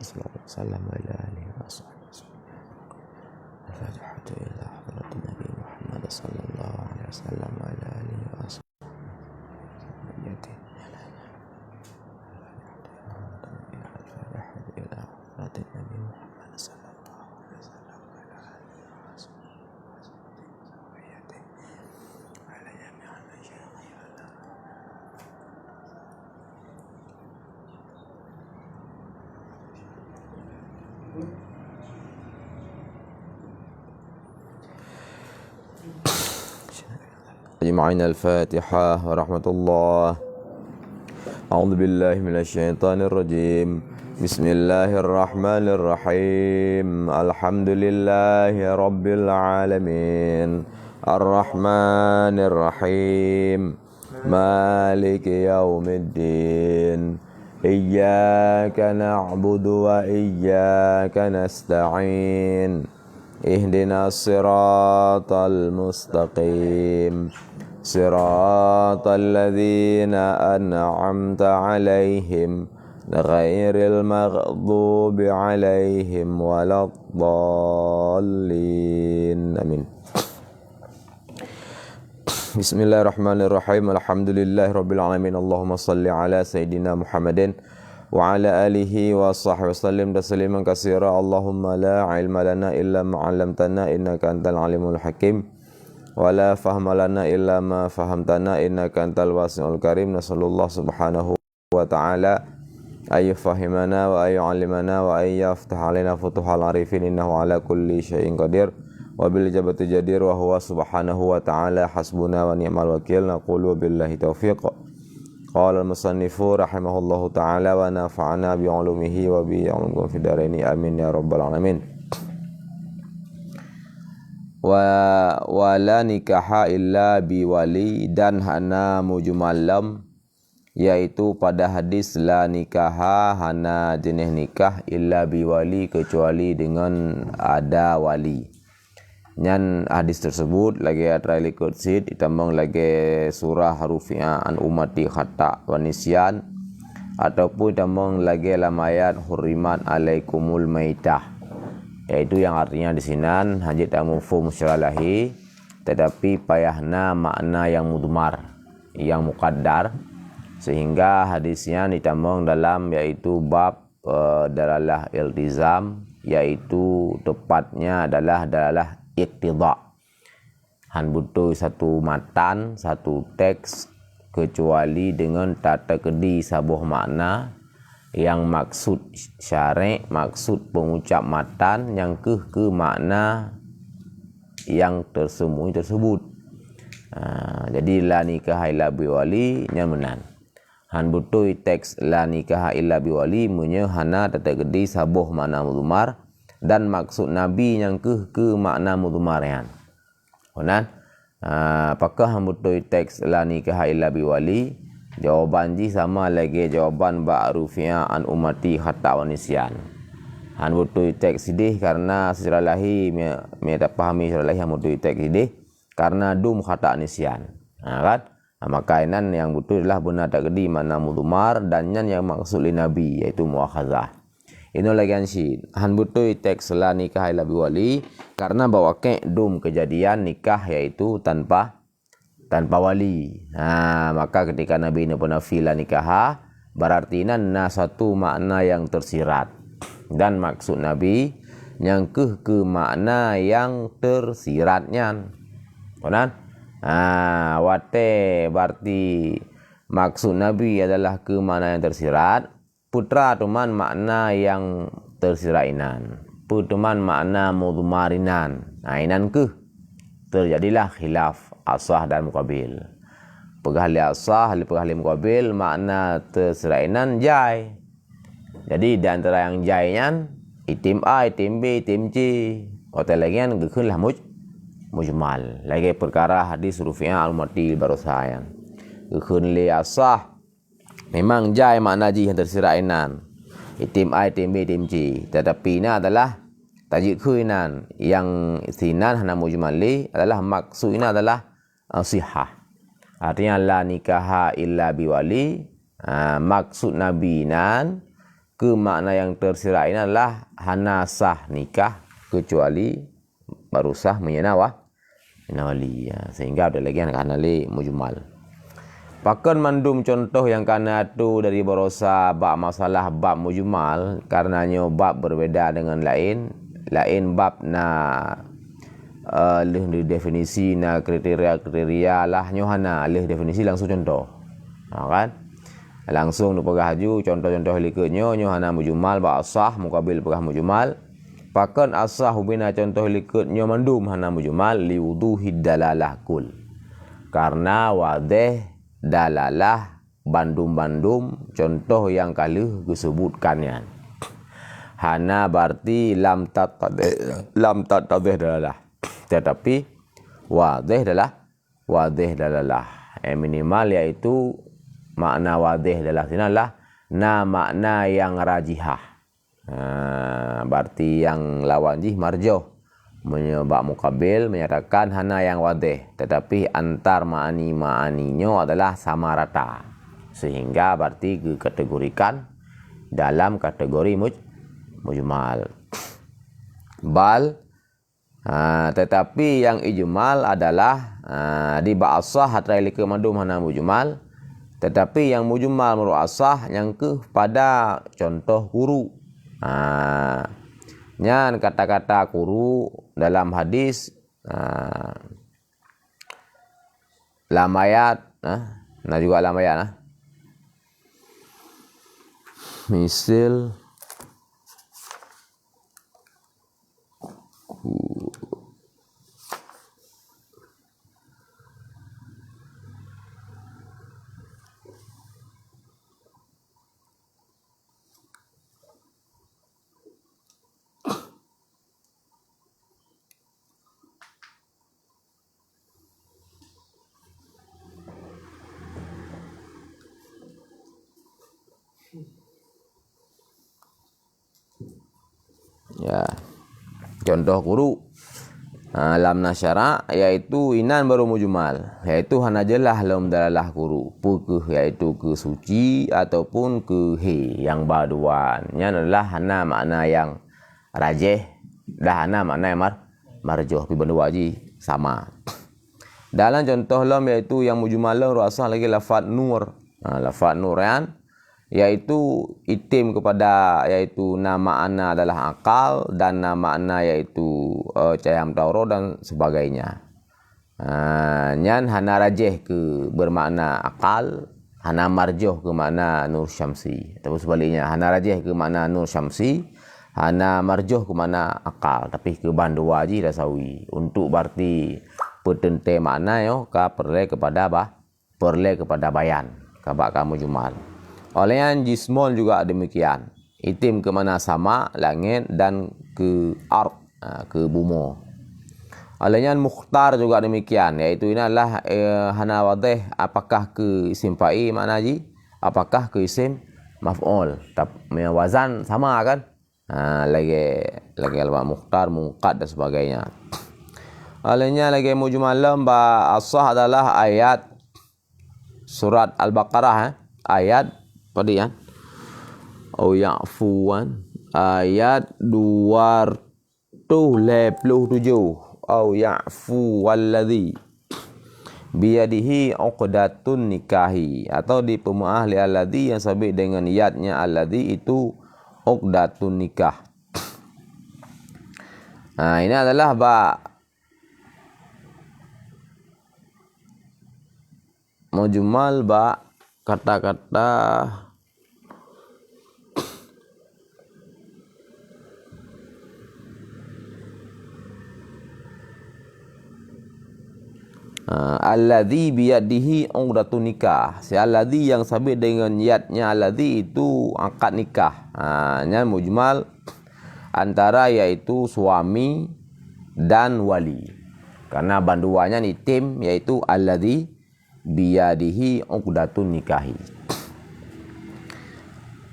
sallallahu alaihi wasallam wa ala alihi wa sahbihi. Al-Fatihah ila hadratin Nabi Muhammad sallallahu alaihi wasallam wa ala alihi wa sahbihi. أجمعين. الفاتحة ورحمة الله. أعوذ بالله من الشيطان الرجيم. بسم الله الرحمن الرحيم. الحمد لله رب العالمين الرحمن الرحيم مالك يوم الدين إياك نعبد وإياك نستعين اهدنا الصراط المستقيم صراط الذين أنعمت عليهم غير المغضوب عليهم ولا الضالين آمين. بسم الله الرحمن الرحيم. الحمد لله رب العالمين. اللهم صل على سيدنا محمد وعلى آله وصحبه وسلم تسليما كثيرا. اللهم لا علم لنا إلا ما علمتنا إنك أنت العليم الحكيم ولا فهم لنا إلا ما فهمتنا إنك أنت الواسع الكريم. نسأل الله سبحانه وتعالى أن يفهمنا وأن يعلمنا وأن يفتح علينا فتوح العارفين إنه على كل شيء قدير وبالإجابة جدير وهو سبحانه وتعالى حسبنا ونعم الوكيل. نقول وبالله توفيق. قال المصنف رحمه الله تعالى ونفعنا بعلومه وبعلومكم في الدارين آمين يا رب العالمين. Wala nikaha illa biwali, dan hana mujmalam, yaitu pada hadis la nikaha, hana jenis nikah illa biwali, kecuali dengan ada wali. Nyan hadis tersebut lagi atrali kursid ditambang lagi surah harufiah an umati khata wa nisyan, ataupun ditambang lagi lamayat hurrimat alaikumul maitah, yaitu yang artinya di sinan hanya tak mufhum secara lahi, tetapi payahna makna yang mudmar, yang muqaddar, sehingga hadisnya ditambang dalam yaitu bab dalalah iltizam, yaitu tepatnya adalah dalalah iqtida. Han butuh satu matan, satu teks, kecuali dengan tata kedi sabuh makna yang maksud syar'i, maksud pengucap matan yang ke makna yang tersembunyi tersebut. Jadi la nikah illa biwali nyamenan. Han butuh teks la nikah illa biwali munye hana tata gedi sabuh makna mudmar dan maksud nabi yang ke makna mudmarian. Onan apakah han butuh teks la nikah illa biwali? Jawaban ji sama lagi jawaban ba'rufiya an umati khata wa nisyan. Han butuh teks sidih karena secara lahi me tak pahami secara lahi han butuh teks sidih karena dum khata nisyan. Kan? Maka inan yang butuh adalah benar tak gedi mana mudmar dan yang maksud li nabi yaitu muakhazah. Ini lagi ansi. Han butuh teks la nikah illa biwali karena bawa ke dum kejadian nikah yaitu tanpa wali. Maka ketika Nabi ini pernah fila nikah, berarti na satu makna yang tersirat, dan maksud Nabi yang ke makna yang tersiratnya. Benar? Wate berarti maksud Nabi adalah ke makna yang tersirat, putra teman makna yang tersirainan, putuman makna mudmarinan. Inan ke terjadilah khilaf asah dan muqabil. Pegahli asah, pegahli muqabil makna terserainan jai. Jadi di antara yang jainya itim A, itim B, itim C. Hotel lagi kan gekunlah mujmal. Lagi perkara hadis rufi'ah al-mati barusayan. Gekun li asah memang jai makna ji yang terserainan. Itim A, itim B, itim C. Tetapi ini adalah tajik kuinan yang sinan hana mujmali adalah maksud ini adalah sihah. Artinya la nikaha illa biwali, maksud nabi nan ke makna yang tersirat ini adalah hana sah nikah kecuali baru sah menyenawah wali. Sehingga ada lagi yang kana li mujmal. Pakon mandum contoh yang kana tu dari berosa bab masalah bab mujmal karenanya bab berbeda dengan lain bab na leh definisi na kriteria lah nyohana leh definisi langsung contoh. Kan? Langsung nu pegah haju contoh-contoh likutnya nyohana mujmal bab asah mukabil pegah mujmal. Pakon asah bina contoh likutnya mandum hana mujmal liwuduhi dalalah kul. Karena wadih dalalah bandum-bandum contoh yang kaluh disebutkannya. Hana berarti lam tatadih dalalah. Tetapi wadih dalalah. Minimal yaitu makna wadih dalalah ini adalah na makna yang rajihah. Berarti yang lawan jih marjoh menyebab mukabil menyatakan hana yang wadih, tetapi antar ma'ani-ma'aninya adalah sama rata, sehingga berarti dikategorikan dalam kategori mujmal. Tetapi yang ijmal adalah di ba'asah hatrai lika madum hana mujmal, tetapi yang mujmal menurut asah yang pada contoh guru. Nyan kata-kata kuru dalam hadis lamayat nah juga lamayat misal ya contoh guru lam nasyara yaitu inan baru mujmal, yaitu hana jelah lam dalalah guru pukuh yaitu ke suci ataupun ke he yang baduan nya adalah hana makna yang rajih dah hana makna yang marjuh pi benda waji sama. Dalam contoh lam yaitu yang mujmal ruasah lagi lafaz nur. Lafaz nuran yaitu itim kepada yaitu nama ana adalah akal dan nama ana yaitu cahaya tauro dan sebagainya. Nyan hana rajih ke bermakna akal, hana marjuh ke makna nur syamsi, atau sebaliknya hana rajih ke makna nur syamsi, hana marjuh ke makna akal, tapi ke bandu waji dah sawi untuk berarti petente makna yo ka perle kepada bayan kabak kamu jumal. Oleh yang jismon juga demikian. Itim ke mana sama langit dan ke ard, ke bumi. Oleh yang mukhtar juga demikian, yaitu ini adalah hana wadih apakah ke isim fa'il makna ji, apakah ke isim maf'ul. Tapi wazan sama kan? Lagi alba mukhtar, munqad dan sebagainya. Olehnya lagi mujmalam ba asah adalah ayat surat Al-Baqarah ayat tadi ya. Oh ya'fuwan ayat 257. Au ya'fu walladhi biyadihi uqdatun nikahi, atau di pemuah li alladhi yang sabit dengan yadnya alladhi itu uqdatun nikah. Ini adalah mujmal kata-kata alladhi biyadihi uqdatun nikah. Si alladhi yang sabit dengan yadnya alladhi itu akad nikah. Nya mujmal antara yaitu suami dan wali. Karena banduannya nitim yaitu alladhi biyadihi uqdatun nikahi.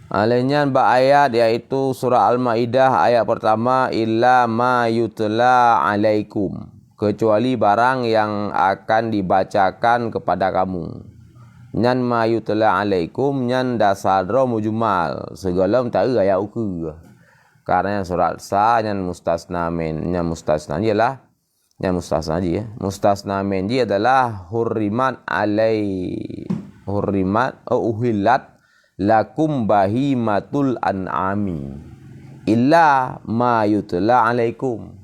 Alainya ayat yaitu surah Al-Maidah ayat pertama illa ma yutla alaikum, kecuali barang yang akan dibacakan kepada kamu. nyan ma yutla alaikum nyan dasadro mujmal segala tak ayat uku karena surat sa nyan mustasna min nyan mustasna ialah nyan mustasna ji mustasna min dia adalah hurrimat uhillat lakum bahimatul an'ami illa ma yutla alaikum.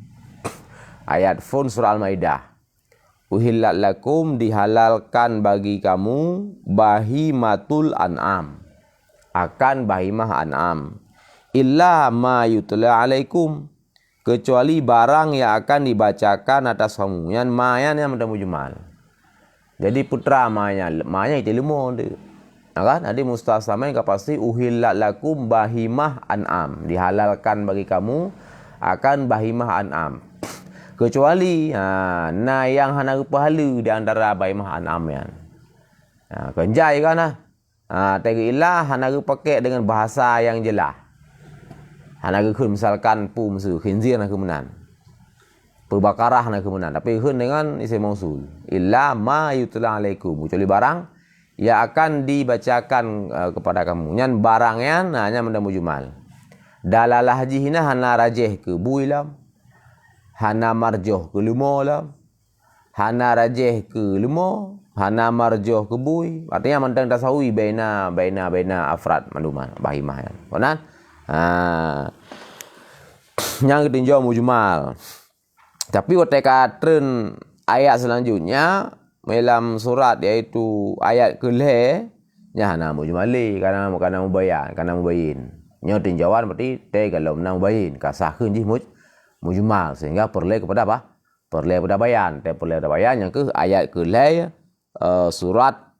Ayat fun surah Al-Maidah. Uhillat lakum dihalalkan bagi kamu bahimatul an'am. Akan bahimah an'am. Illa ma yutla alaikum. Kecuali barang yang akan dibacakan atas kamu. Yang mayan yang mujmal. Jadi putra manya itu ilmu dia. Kan? Ada mustasna pasti uhillat lakum bahimah an'am. Dihalalkan bagi kamu akan bahimah an'am. Kecuali yang hana pahala di antara bahimah an'am yan. Kenjai kan Tagilah hana pakai dengan bahasa yang jelas. Hana kun misalkan pu musuh khinzir nak kemenan. Perbakarah nak kemenan. Tapi kun dengan isim mausul. Illa ma yutla alaikum. Kecuali barang yang akan dibacakan kepada kamu. Nyan barangnya hanya menda mujmal. Dalalah jihina hana rajih ke builam. Hana marjoh ke lumolam. Hana rajih ke lumo. Hana marjoh ke bui. Artinya mentang tasawi baina afrad manduman bahimah yan. Konan? Yang ketinjau mujmal. Tapi ketika tren ayat selanjutnya dalam surat iaitu ayat ke-le nya hana mujmali karena mubayyin. Nya tinjauan berarti kalau nak mubayyin kasahkeun ji mujmal sehingga perle kepada apa? Perle kepada bayan. Perle kepada bayan yang ke ayat ke-le surat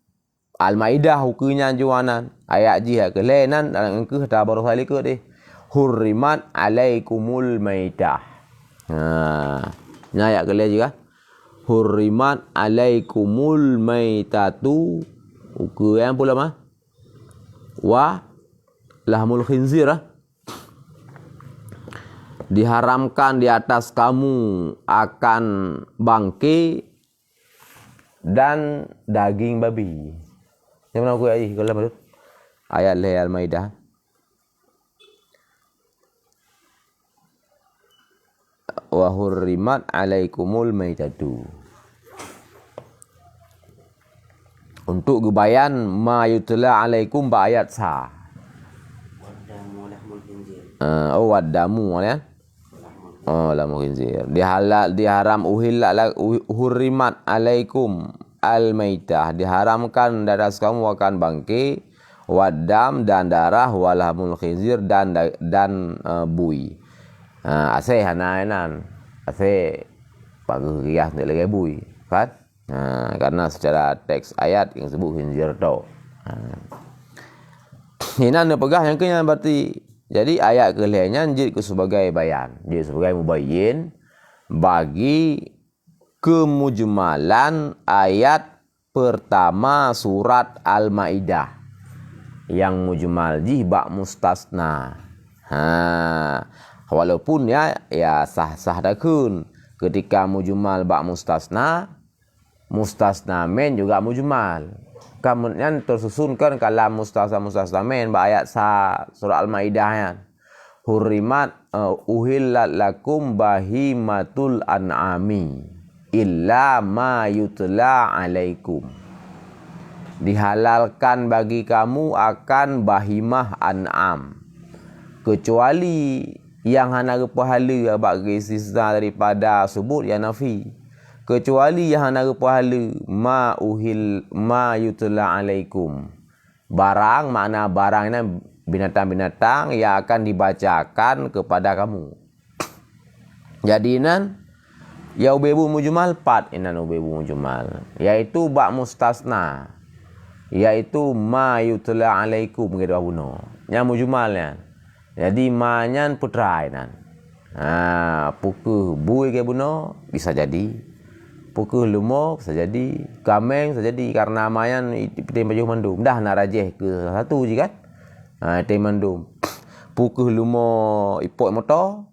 Al-Maidah hukunya juanan. Ayat ji ke-le nan yang ke ta baru kali ke deh. Hurrimat alaikumul maitah. Nya ayat ke-le juga. Hurrimat alaikumul maitatu ukuran pula mah wa lahmul khinzir diharamkan di atas kamu akan bangkai dan daging babi. Yang mana aku ayat kalau betul ayat Al-Maidah wa hurrimat alaikumul maitatu. Untuk gebayan ma yutla alaikum ba ayat sa. Wadamu ya. Lahmul khinzir. Diharam hurrimat alaikum al-maitah. Diharamkan dari kamu akan bangkai wadam dan darah walahmul khinzir dan bui. Asih hanainan asih pagriah ni lagi bui kan karena secara teks ayat yang sebut khinzir tu hinan dia pegah yang kena berarti jadi ayat kelihnya jadi sebagai bayan jadi sebagai mubayyin bagi kemujmalan ayat pertama surat Al-Maidah yang mujmal jihba mustasna walaupun ya sah dakun ketika mujmal ba mustasna men juga mujmal. Kemudian tersusunkan kalam mustasna men ba ayat sa surah Al-Maidah yan. Hurrimat uhillat lakum bahimatul an'ami illa ma yutla alaikum. Dihalalkan bagi kamu akan bahimah an'am kecuali yang hana pahala bagi sisa daripada sebut yang nafi kecuali yang hana pahala ma yutla alaikum barang makna barangnya binatang-binatang yang akan dibacakan kepada kamu. Jadi nan ya ubebu mujmal pat inan ubebu mujmal yaitu ba mustasna yaitu ma yutla alaikum gitu abuno nya mujmalnya. Jadi manyan putra nan. Pukul bui ke buno bisa jadi. Pukul lumo bisa jadi. Kameng bisa jadi karena mayan tim baju mandum. Dah nak rajih ke satu je kan. Tim mandum. Pukul lumo ipok motor.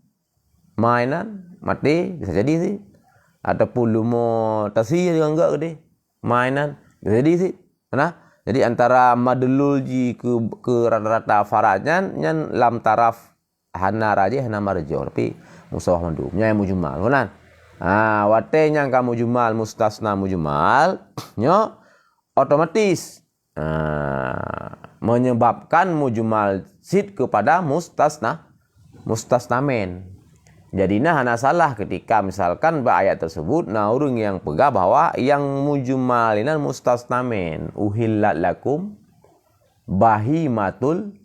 Mainan mati bisa jadi sih. Ataupun lumo tasi juga enggak ke dia. Mainan bisa jadi sih. Nah, Jadi antara madlul ji ke rata-rata faradnya nyan lam taraf hana rajih hana marjo tapi musawah mandub nya mujmal kan. Wate yang kamu jumal mustasna mujmal nyo otomatis menyebabkan mujmal sid kepada mustasnamen. Jadinya hana salah ketika misalkan ayat tersebut orang yang pegah bahwa yang mujmalinan mustasnamen uhillat lakum bahimatul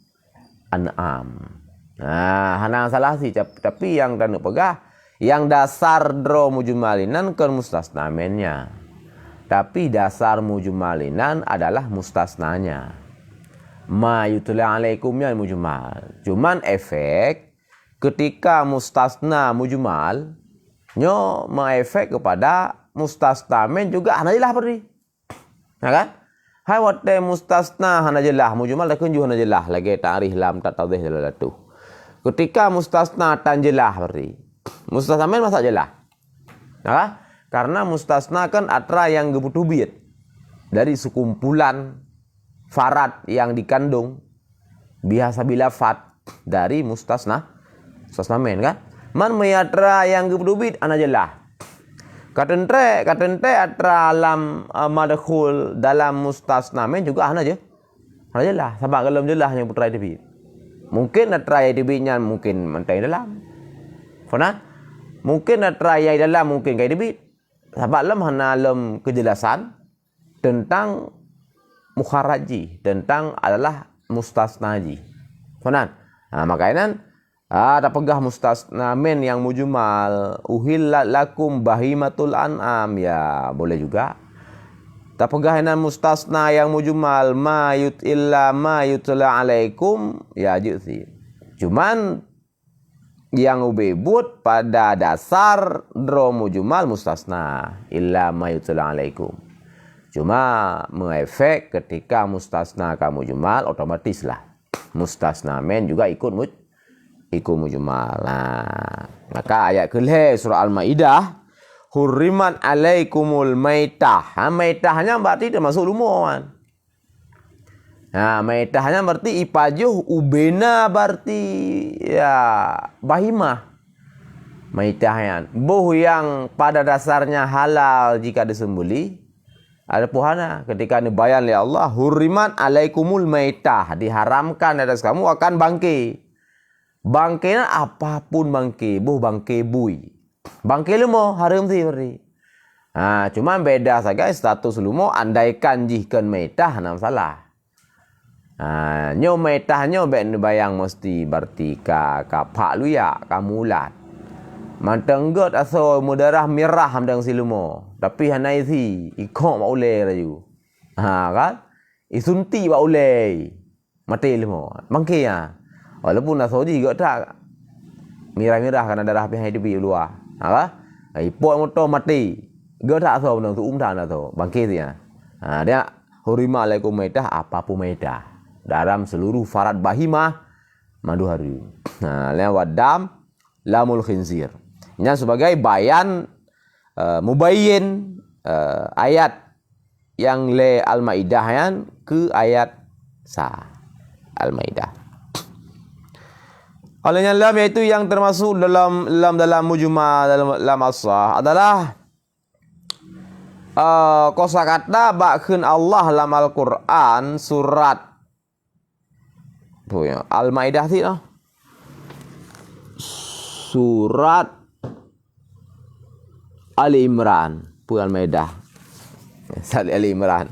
an'am. Hana salah sih, tapi yang kan pegah yang dasar dro mujmalinan kan mustasnamennya. Tapi dasar mujmalinan adalah mustasnanya. Ma yutla alaikumnya mujmal. Cuman efek ketika mustasna mujmal nyo mengefek kepada mustasnamen juga hanajelah perdi. Kan? Hai wate mustasna hanajelah mujmal tak kunju hanajelah lagi tarikh lam tak tadhih lalatu. Ketika mustasna tanjelah perdi. Mustasnamen masa jelah. Karena mustasna kan atra yang gebutubit dari sekumpulan farad yang dikandung biasa bila fat dari mustasnamen kan. Man mayatra yang gebutubit anajelah. Katente atra alam madkhul dalam mustasnamen juga anaje. Anajelah sebab kalau jelah yang putra itu. Mungkin atra yang dibitnya mungkin mentai dalam. Fana? Mungkin atra yang dalam mungkin kai dibit. Sebab lam hana lam kejelasan tentang mukharaji, tentang adalah mustasnaji. Fana? Makanya tak pegah mustasnamen yang mujmal uhillat lakum bahimatul an'am ya boleh juga. Tak pegah mustasna yang mujmal ma yutla alaikum ya juzi. Cuman yang ubebut pada dasar dro mujmal mustasna illa ma yutla alaikum. Cuma mengefek ketika mustasna kamu mujmal otomatislah mustasnamen juga ikut mujmal. Maka ayat kelih surah Al-Maidah hurriman alaikumul maitah. Maitahnya berarti termasuk lumuan. Maitahnya berarti ipajuh ubena berarti ya bahimah. Maitahnya buh yang pada dasarnya halal jika disembeli. Ada puhana ketika dibayan oleh Allah hurriman alaikumul maitah, diharamkan atas kamu akan bangkai. Bangkainya apapun bangkai, buh bangkai bui. Bangkai lumo haram sih berarti. Cuma beda saja status lumo andaikan jihkan maitah nam salah. Nyo maitahnya ben bayang mesti berarti ka pak lu ya kamulat. Mantenggot aso mudarah mirah hamdang silumo. Tapi hanai si ikok mak ulai raju. Kan? Isunti mak ulai. Mati lumo. Bangkai ya. Walaupun aso juga tak mirah-mirah karena darah pihak hidup di luar. Ipok motor mati. Gak tak aso menang tu umtan aso. Bangkai si ya. Dia hurima alaikum maitah apapun maitah. Dalam seluruh farad bahimah madu hari. Lewat dam lamul khinzir. Ini sebagai bayan mubayyin ayat yang le Al-Maidah yang ke ayat sa Al-Maidah. Olehnya lam yaitu yang termasuk dalam mujmal dalam as-sah adalah kosakata ba'khin Allah dalam Al-Quran surat Al-Maidah sih noh. Surat Ali Imran, Al-Maidah. Surat Ali Imran.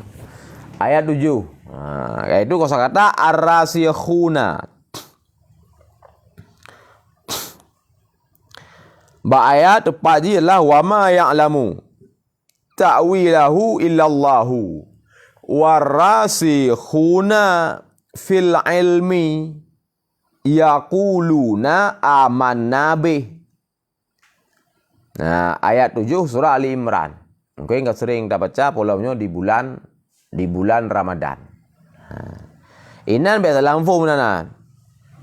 Ayat 7. Yaitu kosakata ar-rasikhuna. Ayat tepat je lah wa ma ya'lamu ta'wilahu illallahu warasikhuna fil ilmi yaquluna amanna bih. Ayat 7 surah Ali Imran. Mungkin enggak sering dah baca polamnya di bulan Ramadan. Inan biasa lampu menanan.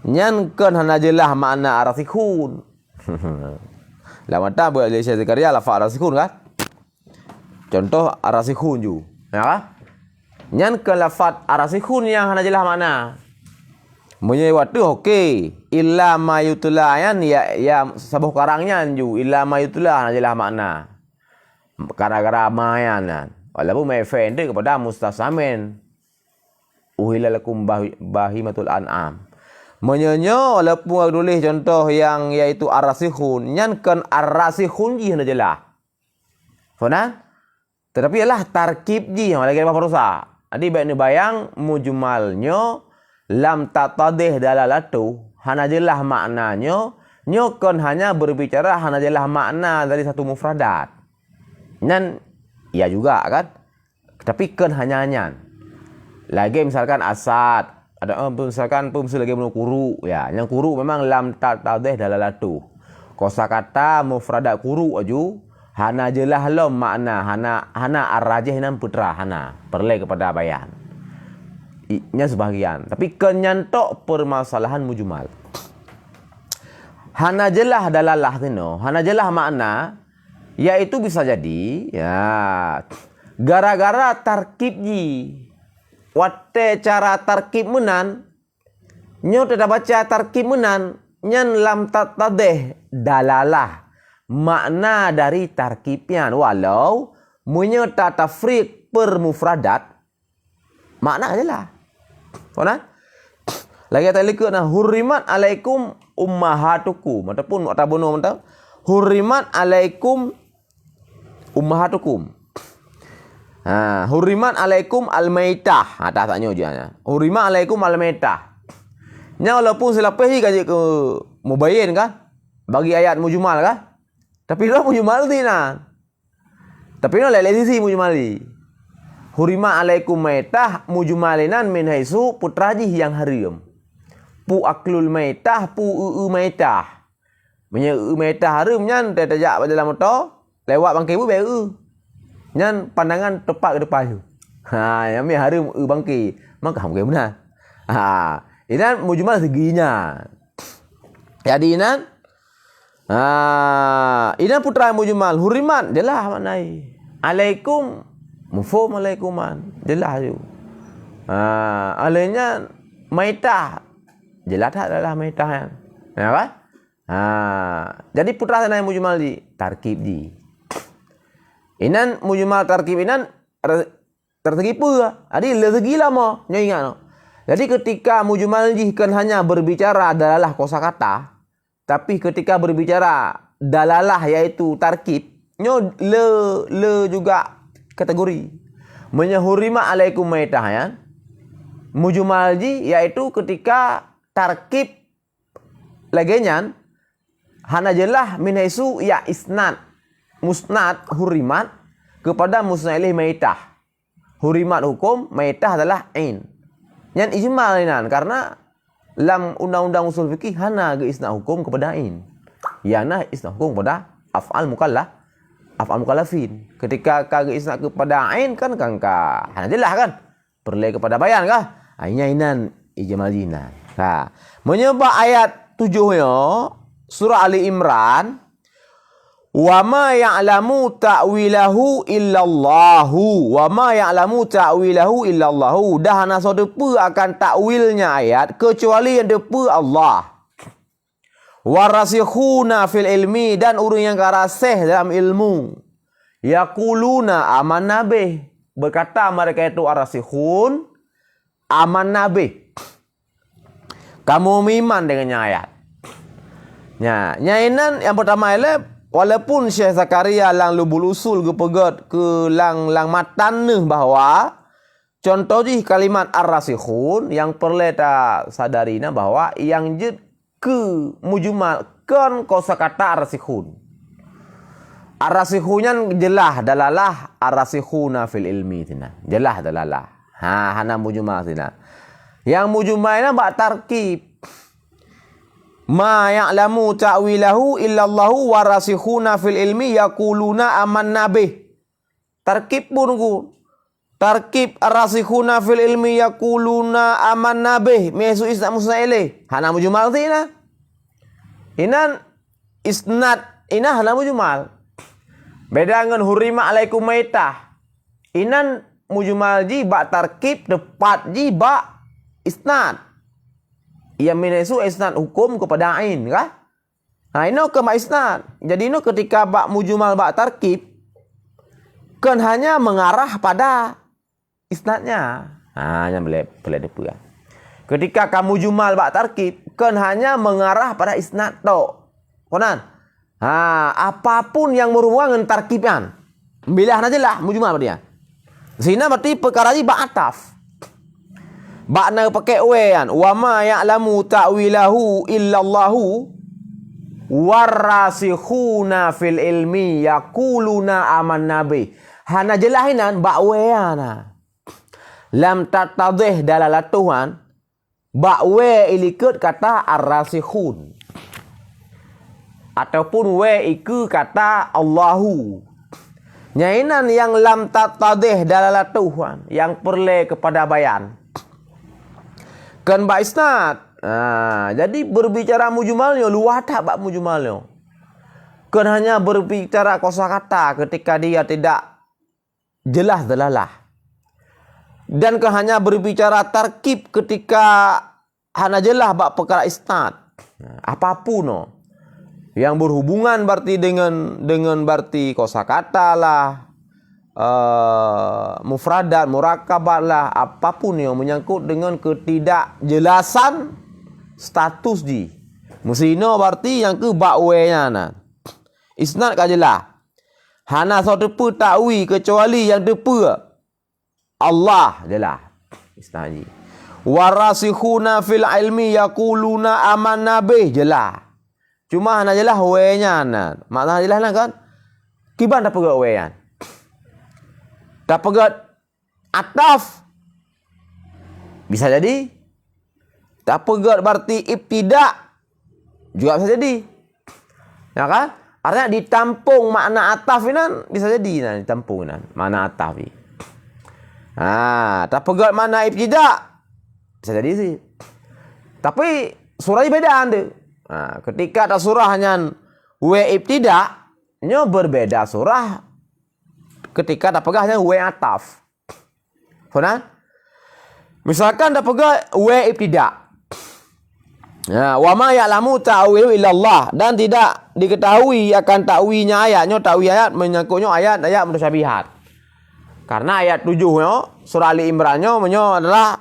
Nyan kan hana jelah makna arasikhun. Lamata boleh Syekh Zakaria lafaz arasikhun kan? Contoh arasikhun ju. Ya kan? Nyan ke lafaz arasikhun yang hana jelas makna. Menye waktu okey. Illa ma yutla yan ya sabuh karangnya ju illa ma yutla hana jelas makna. Gara-gara mayan. Walaupun mefende kepada mustasamin. Uhilla lakum bahimatul an'am. Menyenyo walaupun tulis contoh yang iaitu arasikhun. Nyan kan arasikhun ji hana jelas. Faham? Tetapi ialah tarkib ji yang lagi apa rusak. Jadi baik ni bayang mujmalnya lam tatadih dalalatu hana jelas maknanya nyo kan hanya berbicara hana jelas makna dari satu mufradat. Dan ya juga kan. Tapi kan hanya nyan. Lagi misalkan asad, ada misalkan pemsul lagi menu kuru ya. Yang kuru memang lam tatadih dalalatu. Kosakata mufradat kuru aju hana jelas lom makna hana arrajih nan putra hana perle kepada bayan nya sebahagian tapi kenyantok permasalahan mujmal hana jelas dalalah tino hana jelas makna yaitu bisa jadi ya gara-gara tarkib ji wate cara tarkib menan nyo tidak baca tarkib menan nyan lam tatadeh dalalah makna dari tarkibnya walau menyerta tafriq per mufradat makna adalah faham lagi tadi ke hurrimat alaikum ummahatukum ataupun atabono mentau hurrimat alaikum ummahatukum hurrimat alaikum almaitah tak taknya ujiannya hurrimat alaikum almaitah nya walaupun selepas kaji ke mubayyin kan bagi ayat mujmal kan. Tapi lo mujmal tina. Tapi lo lele sisi mujmal di. Hurima alaikum maitah mujmalinan min haisu putrajih yang haram. Pu aklul maitah pu maitah. Menye maitah haram nyan tajak dalam motor lewat bangkai bu be nyan pandangan tepat ke depan tu. Yang haram bangkai. Maka bangkai benar. Ini mujmal seginya. Jadi ini ini putra mujmal hurimat jelas maknai alaikum mufhum alaikuman jelas tu alainya maitah jelas tak adalah maitah ya kan jadi putra sana yang mujmal di tarkib di inan mujmal tarkib inan tersegi apa jadi rezeki lama nyo ingat no jadi ketika mujmal di kan hanya berbicara adalah kosakata. Tapi ketika berbicara dalalah yaitu tarkib, nyo le juga kategori. Menyahurima alaikum maitah ya. Mujmalji yaitu ketika tarkib lagenyan hana jelah min haisu ya isnad. Musnad hurimat kepada musnad ilaih maitah. Hurimat hukum maitah adalah ain. Yang ijmal inan karena lam undang-undang usul fikih hana ge isna hukum kepada ain. Yana isna hukum kepada af'al mukallafin. Ketika kage isna kepada ain kan kangka hana jelas kan? Perle kepada bayan kah? Ainya inan ijmaljina. Menyebab ayat 7 nya surah Ali Imran wa ma ya'lamu ta'wilahu illallahu wa ma ya'lamu ta'wilahu illallahu dah hana so depa akan takwilnya ayat kecuali yang depa Allah warasikhuna fil ilmi dan orang yang karasih dalam ilmu yaquluna amanna bih berkata mereka itu arasikhun amanna bih kamu iman dengannya ayat nyainan yang pertama ialah walaupun Syekh Zakaria lang lubul usul ke pegat ke lang matan nih bahwa contoh di kalimat ar-rasikhun yang perlu kita sadarina bahwa yang jid ke mujmal kan kosakata ar-rasikhun. Ar-rasikhunnya jelah dalalah ar-rasikhuna fil ilmi tina. Jelah dalalah. Hana mujmal tina. Yang mujmalnya bak tarkib. Ma ya'lamu ta'wilahu illallahu warasikhuna fil ilmi yaquluna amanna bih. Tarkib pun ku. Tarkib arasikhuna fil ilmi yaquluna amanna bih. Mesu isnad musnad ilaih. Hana mujmal tina. Inan isnad ina hana mujmal. Beda dengan hurima alaikum maitah. Inan mujmal ji ba tarkib tepat ji ba isnad. Ia minasu isnad hukum kepada ain kan? Nah, ini ke ba isnad. Jadi ini ketika ba mujmal ba tarkib kan hanya mengarah pada isnadnya. Hanya boleh depan. Ketika kamu jumal ba tarkib kan hanya mengarah pada isnad tok. Konan. Apapun yang berhubungan dengan tarkiban. Bilah najalah mujmal pada dia. Sini berarti perkara ni ba ataf. Ba na pakai we kan. Wa ma ya'lamu ta'wilahu illallahu warasikhuna fil ilmi yaquluna amanna bi. Hana jelahinan ba we ana. Lam tatadih dalalatuhan ba we ilikut kata ar-rasikhun. Ataupun we iku kata Allahu. Nyainan yang lam tatadih dalalatuhan, yang perle kepada bayan. Kan ba isnad. Jadi berbicara mujmalnya luah tak ba mujmalnya. Kan hanya berbicara kosakata ketika dia tidak jelas dalalah. Dan kan hanya berbicara tarkib ketika hana jelas ba perkara isnad. Apapun yang berhubungan berarti dengan berarti kosakata lah, mufradat, murakabat lah, apapun yang menyangkut dengan ketidakjelasan status di. Musino berarti yang ke bakwe-nya nah. Isnad ka jelas. Hana so depa takwi kecuali yang depa Allah jelas. Isnad ji. Warasikhuna fil ilmi yaquluna amanna bih jelas. Cuma hana jelas we-nya nah. Makna jelas lah kan. Kiban dah pegat we-nya. Dah pegat ataf. Bisa jadi. Tak pegat berarti ibtidak. Juga bisa jadi. Ya kan? Artinya ditampung makna ataf ini bisa jadi nah, ditampung nah, makna ataf ni. Tak pegat makna ibtidak. Bisa jadi sih. Tapi surahnya beda anda. Ketika ada surah hanya we ibtidak, nyo berbeda surah ketika ada pegang hanya we ataf. Faham? Misalkan ada pegang we ibtidak. Wa ma ya'lamu ta'wilu illallah, dan tidak diketahui akan takwinya ayatnya, takwi ayat menyangkutnya ayat-ayat mutasyabihat. Karena ayat 7 surah Ali Imran adalah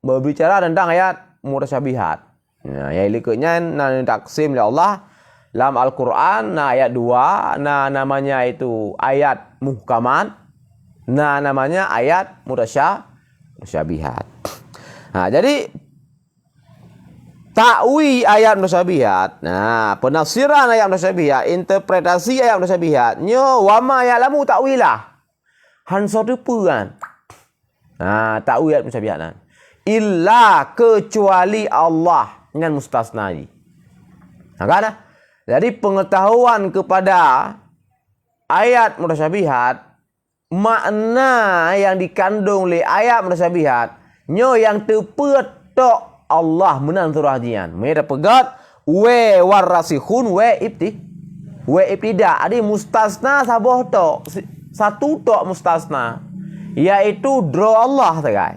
berbicara tentang ayat mutasyabihat. Yang likutnya taksim oleh Allah dalam Al-Quran ayat 2 namanya itu ayat muhkamat, namanya ayat mutasyabihat. Jadi takwi ayat mutasyabihat, penafsiran ayat mutasyabihat, interpretasi ayat mutasyabihat nyo wa ma ya'lamu ta'wilah hansa depan. Takwi ayat mutasyabihat illa kecuali Allah dengan mustasna ni. Kan? Jadi pengetahuan kepada ayat mutasyabihat, makna yang dikandung oleh ayat mutasyabihat nyo yang terpetok Allah menan surah jian. Mereka pegat we warasikhun we ibtida. Adi mustasna saboh tok. Satu tok mustasna, yaitu dro Allah tegai.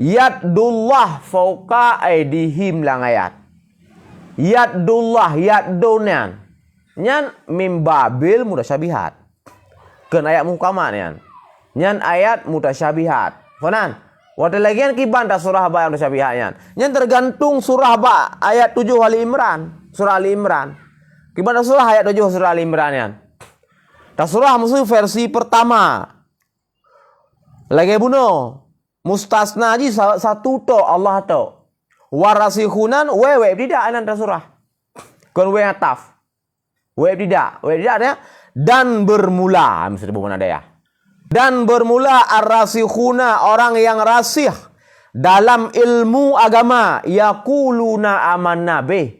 Yadullah fauqa aidihim lang ayat. Yadullah yadunan. Nyan mimbabil mutasyabihat. Kan ayat muhkamat nyan. Nyan ayat mutasyabihat. Fanan. Wadah lagi yang kiban dah surah ba yang mutasyabihatnya. Nyan tergantung surah ba ayat 7 Ali Imran. Surah Ali Imran. Kiban dah surah ayat 7 surah Ali Imran nyan. Dah surah musuh versi pertama. Lagi bunuh. Mustasna ji satu to Allah to. Warasikhunan we tidak anan surah. Kon we ataf. We tidak ya. Dan bermula mesti sebut mana dia. Dan bermula ar-rasikhuna, orang yang rasih dalam ilmu agama, yaquluna amanna bih.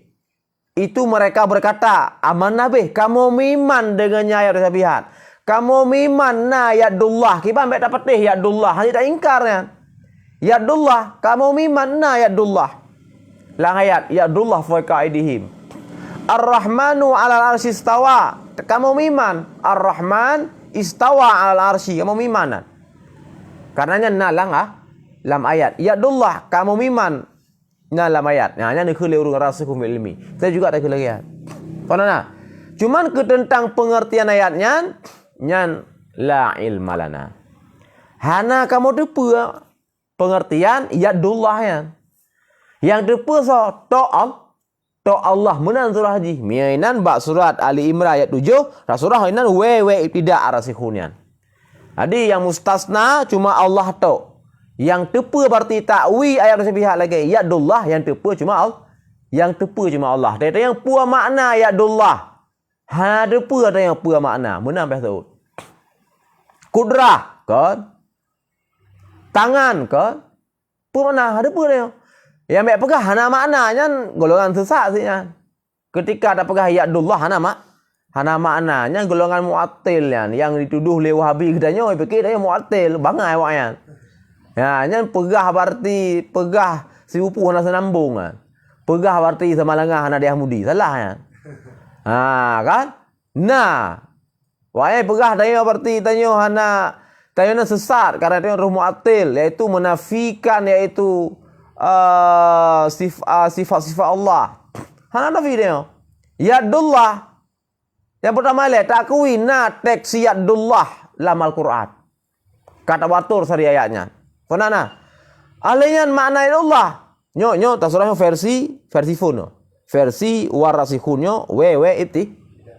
Itu mereka berkata, amanna bih, kamu miman dengannya ayat mutasyabihat. Kamu miman na yadullah. Kita ambil dapat teh yadullah. Hanya tak ingkarnya. Yadullah. Kamu miman na yadullah. Lang ayat. Yadullah fauqa aidihim. Ar-Rahmanu alal arsy istawa. Kamu miman. Ar-Rahman istawa alal arsy. Kamu miman. Karenanya nalang lam ayat. Yadullah kamu miman lam ayat. Nah, nya nikh le urang rasikhum ilmi. Saya juga tak lagi. Panana. Cuman ke tentang pengertian ayatnya nyan la ilma lana. Hana kamu depa pengertian yadullah yan. Yang depa so to Allah menan surah haji. Miainan bak surat Ali Imran ayat 7, surah inan we ibtida arasikhunyan. Jadi yang mustasna cuma Allah to. Yang tepa berarti takwi ayat tersebut lagi yadullah, yang tepa cuma Allah. Yang tepa cuma Allah. Dia yang pua makna yadullah. Ha depa ada yang pua makna. Menang betul. Kudrah kan? Tangan kan? Pua makna ada pua dia. Yang mek pegah hana maknanya golongan sesat sihnya. Ketika ada pegah yadullah hana maknanya golongan mu'attil yang dituduh oleh Wahabi katanya fikir dia mu'attil bangai awaknya. Ya, nya pegah berarti pegah si upu hana senambung kan. Pegah berarti sama lengah hana dia mudi. Salah ya. Kan? Nah. Wahai pegah dia berarti tanya hana sesat karena dia roh mu'attil iaitu menafikan iaitu sifat-sifat Allah. Hana nafi dia. Yadullah. Yang pertama takwi teks yadullah dalam Al-Quran. Kata batur sari ayatnya. Kenana? Alaiyan makna Allah. Nyo tak surah versi phone. Versi warasikhunyo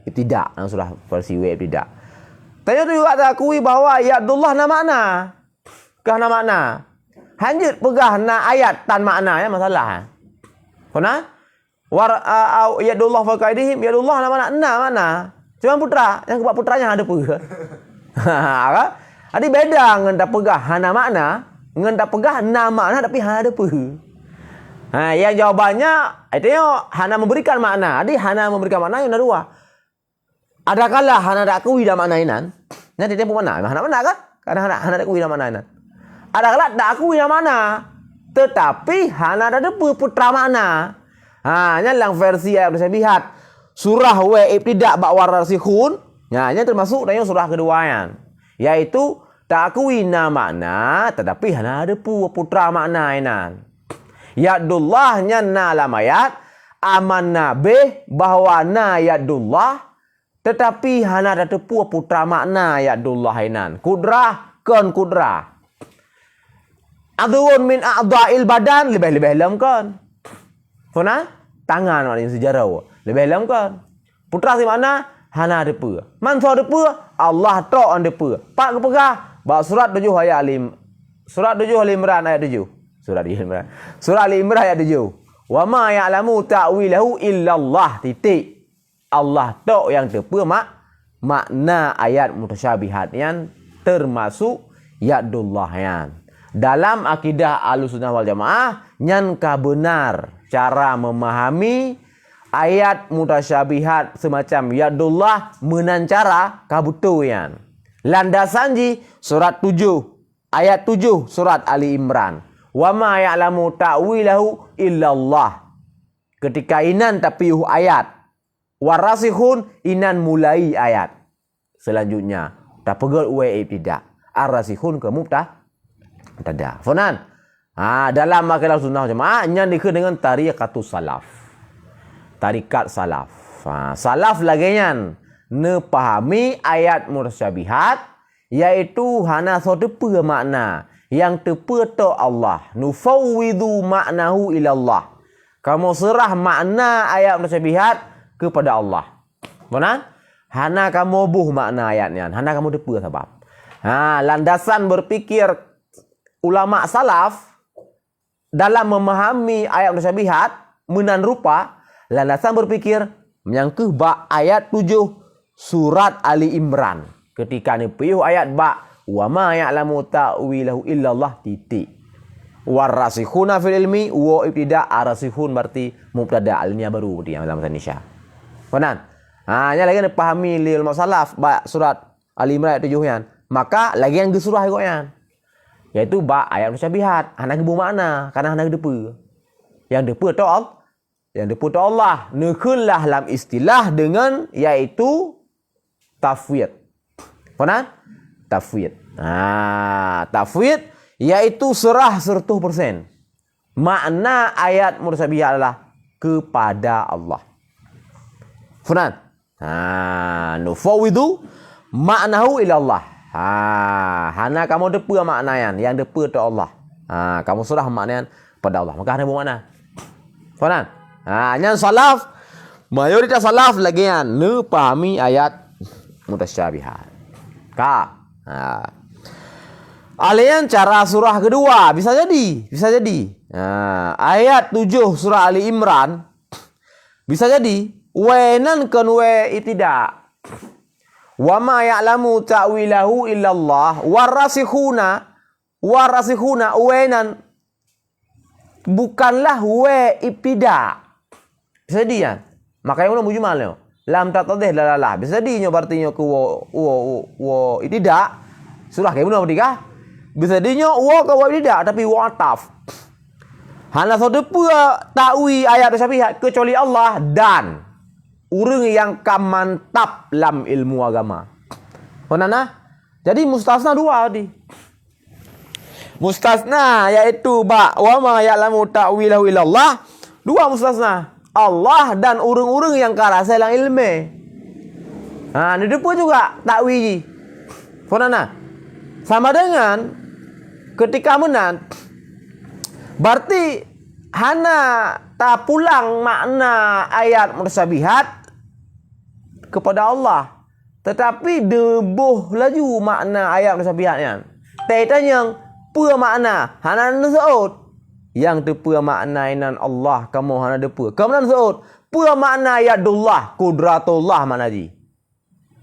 ibtidak. Nang surah versi ibtidak. Tanya tu juga takui bahwa yadullah na makna. Kah na makna. Hanjir pegah na ayat tan makna ya masalah. Kena? Yadullah fa qaidihim yadullah na makna. Cuma putra, yang kepak putranya ada pegah. Adi beda ngan tak pegah hana makna. Ngan tak pegah nama tapi hana ada peh. Yang jawabannya itu hana memberikan makna. Jadi hana memberikan makna yang dua. Adakala hana tak kui dah makna inan. Nanti tempo mana? Hana mana kan? Karena hana tak kui dah makna inan. Adakala tak kui dah makna. Tetapi hana ada putra makna. Nya lang versi ayat tersebut. Surah ibtidak bak warasikhun. Nya termasuk dalam surah keduanya. Yaitu takwi na makna tetapi hana ada putra makna inan. Yadullah nya na lam ayat amanna bih bahwa na yadullah tetapi hana ada putra makna yadullah inan. Kudrah kan kudrah. Adun min a'dha'il badan lebih lam kan. Fona tangan maknanya sejarah lebih lam kan. Putra si mana hana ada pu. Man so ada pu Allah tok ada pu. Pak kepegah Bahawa surat 7 ayat Surat 7 Ali Imran ayat 7. Surat Ali Imran ayat 7. Wa ma ya'lamu ta'wilahu illallah titik. Allah tok yang tepa makna ayat mutasyabihat yang termasuk yadullah yan. Dalam akidah Ahlussunnah wal Jamaah nyan ka benar cara memahami ayat mutasyabihat semacam yadullah menancara kabutu yan. Landasan ji surat 7 ayat 7 surat Ali Imran. Wa ma ya'lamu ta'wilahu illallah. Ketika inan tapiuh ayat. Warasikhun inan mulai ayat. Selanjutnya tak pegal ibtidak. Ar-rasikhun ke mubtada. Fonan. Dalam akidah sunnah jemaah nyan dikira dengan tariqatus salaf. Tarikat salaf. Salaf lagi nyan nepahami ayat mutasyabihat iaitu hana so tepa makna yang tepa to Allah nufawwidu maknahu ilallah. Kamu serah makna ayat mutasyabihat kepada Allah. Benar? Hana kamu buh makna ayatnya, hana kamu tepa sebab. Landasan berpikir ulama salaf dalam memahami ayat mutasyabihat menan rupa, landasan berpikir menyangkeh bak ayat 7 surat Ali Imran. Ketika ni piuh ayat ba wa ma ya'lamu ta'wilahu illallah titik. Warasikhuna fil ilmi wa ibtida arasikhun berarti mubtada alnya baru dia dalam bahasa Indonesia. Benar? Nya lagi nak pahami lil masalaf ba surat Ali Imran ayat 7 yan. Maka lagi yang di surah yan. Yaitu ba ayat mutasyabihat. Hana gebu makna karena hana depa. Yang depa to Allah. Yang depa to Allah. Nekullah dalam istilah dengan yaitu tafwid. Benar? Tafwid. Tafwid Yaitu serah 100%. Makna ayat mutasyabihat adalah kepada Allah. Funan. Nufawidu maknahu ila Allah. Hana kamu depa maknayan, yang depa tu Allah. Kamu serah maknayan pada Allah. Maka ada makna. Funan. Yang salaf, mayoritas salaf lagi yang ne pahami ayat mutasyabihat. Alian cara surah kedua bisa jadi. Ayat 7 surah Ali Imran bisa jadi wenan kan we itidak. Wa ma ya'lamu ta'wilahu illallah warasikhuna wenan bukanlah we ibtida. Bisa jadi ya. Makanya ulah mujmal lam tatadih lalalah. Bisa jadi nyo artinya ku wo itidak. Surah kayak benar bertiga. Bisa dinyo wa ke wa tidak tapi wa ataf. Hana sodepa takwi ayat mutasyabihat kecuali Allah dan urang yang kamantap lam ilmu agama. Penana? Jadi mustasna dua tadi. Mustasna yaitu wa ma ya'lamu ta'wilahu illallah. Dua mustasna. Allah dan urang-urang yang karasa lang ilmu. Ni depa juga takwi. Penana? Sama dengan ketika menan berarti hana tak pulang makna ayat mutasyabihat kepada Allah, tetapi debuh laju makna ayat mutasyabihatnya. Tanya apa makna hana seut yang depa makna inan Allah kamu hana depa. Kamu seut apa makna yadullah qudratullah makna ji.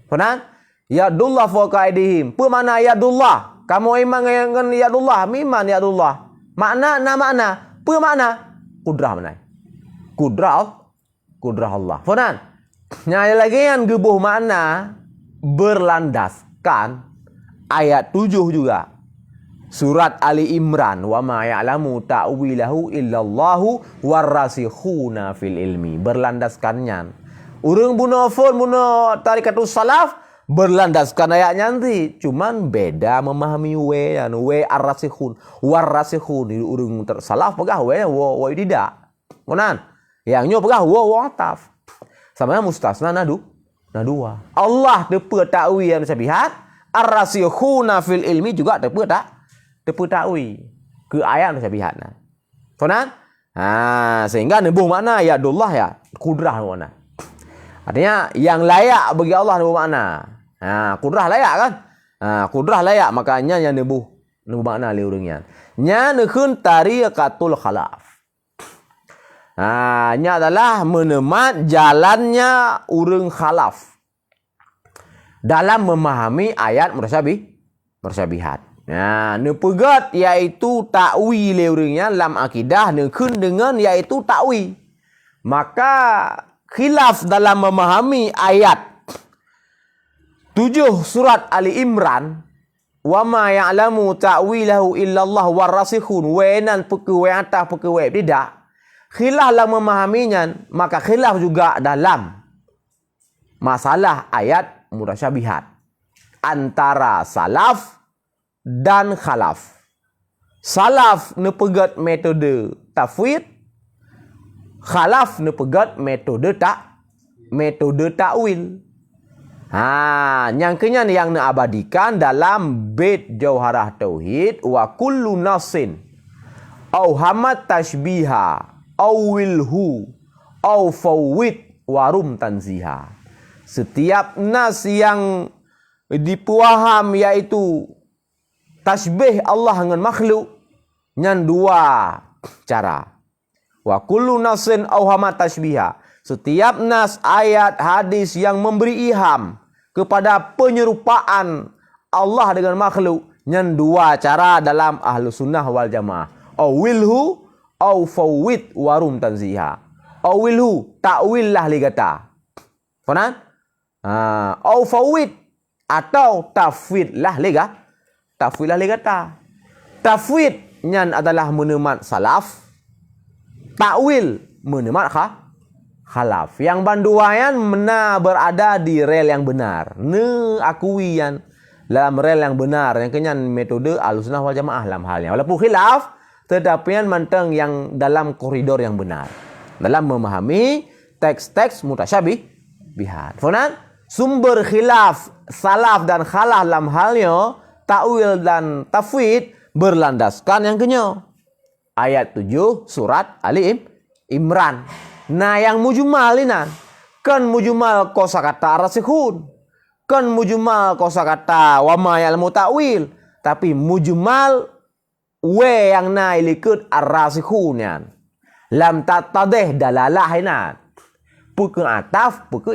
Benar? Yadullah fawqa aydihim. Apa makna yadullah? Kamu iman dengan yadullah, miman yadullah. Makna makna. Apa makna? Kudrah mana? Kudrah Allah. Funan. Yang lagi yang gebuh makna berlandaskan ayat 7 juga. Surat Ali Imran, wa ma ya'lamu ta'wilahu illallahu warasikhuna fil ilmi. Berlandaskannya. Urang bunuh tarikatus salaf berlandaskan ayatnya nanti, cuman beda memahami we ar-rasikhun war-rasikhun urung tersalaf pegah we wa tidak. Monan yang nyo pegah wa ataf. Sama mustasna dua. Allah depa takwi yang mutasyabihat, ar-rasikhuna fil ilmi juga depa takwi ke ayat mutasyabihatna. Monan? Sehingga nebuh makna ya Abdullah ya kudrah mana. Artinya yang layak bagi Allah nebuh makna. Kudrah layak kan? Kudrah layak, makanya yang nebuh makna le urangnya. Nya nekeun tariqatul khalaf. Nya adalah menemat jalannya urang khalaf dalam memahami ayat mutasyabihat. Nepegat yaitu takwi le urangnya dalam akidah nekeun dengan yaitu takwi. Maka khilaf dalam memahami ayat 7 surat Ali Imran, wa ma ya'lamu ta'wilahu illallah warasikhun wenan pekewe atas pekewe tidak. Khilaf dalam memahaminya, maka khilaf juga dalam masalah ayat mutasyabihat antara salaf dan khalaf. Salaf nepegat metode tafwid, khalaf nepegat metode takwil. Yang kenya yang diabadikan dalam bait Jauharah Tauhid, wa kullu nasin au hamat tashbiha au wilhu au fawwid warum tanziha. Setiap nas yang dipuaham yaitu tasbih Allah dengan makhluk nyan dua cara. Wa kullu nasin au hamat tashbiha. Setiap nas, ayat, hadis yang memberi ilham kepada penyerupaan Allah dengan makhluk, nyan dua cara dalam ahlu sunnah wal jamaah. Awilhu, aw fawwid warum tanziha. Awilhu, ta'wil lah ligata. Faham? Aw fawwid, atau tafwid lah liga. Tafwid lah ligata. Tafwid nyan adalah menemat salaf. Ta'wil menemat khalaf. Yang banduayan mena berada di rel yang benar. Ne akuian dalam rel yang benar, yang kenyan metode Ahlussunnah wal Jamaah dalam halnya. Walaupun khilaf, tetapi manteng yang dalam koridor yang benar. Dalam memahami teks-teks mutasyabih bihat. Faham? Sumber khilaf salaf dan khalaf dalam halnya ta'wil dan tafwid berlandaskan yang kenyo. Ayat 7 surat Ali Imran. Nah, yang mujmal ini kan mujmal kosakata rasikhun. Kan mujmal kosakata wa ma ya'lamu ta'wil. Tapi mujmal we yang ikut ar-rasikhun yan. Lam tatadih dalalah hinan. Puke ataf, puke